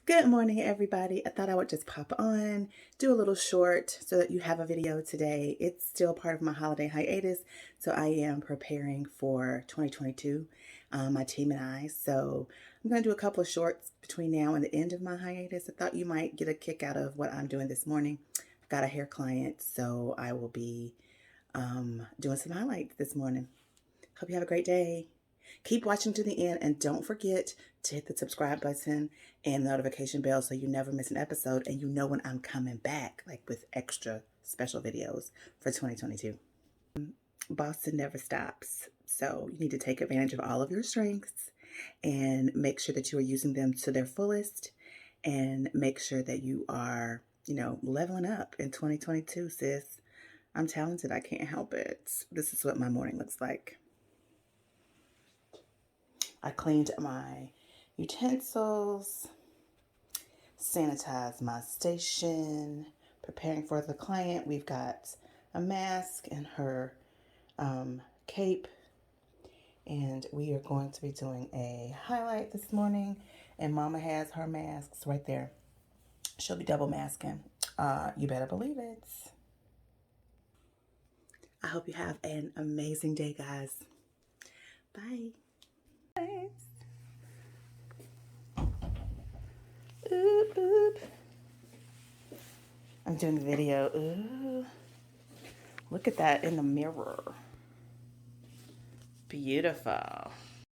Good morning, everybody. I thought I would just pop on, do a little short so that you have a video today. It's still part of my holiday hiatus, so I am preparing for 2022, my team and I. So I'm going to do a couple of shorts between now and the end of my hiatus. I thought you might get a kick out of what I'm doing this morning. I've got a hair client, so I will be doing some highlights this morning. Hope you have a great day. Keep watching to the end, and don't forget to hit the subscribe button and the notification bell so you never miss an episode and you know when I'm coming back, like with extra special videos for 2022. Boston never stops, so you need to take advantage of all of your strengths and make sure that you are using them to their fullest, and make sure that you are, leveling up in 2022, sis. I'm talented. I can't help it. This is what my morning looks like. I cleaned my utensils, sanitized my station, preparing for the client. We've got a mask and her cape, and we are going to be doing a highlight this morning, and Mama has her masks right there. She'll be double masking. You better believe it. I hope you have an amazing day, guys. Bye. Oop, oop. I'm doing the video. Ooh. Look at that in the mirror. Beautiful.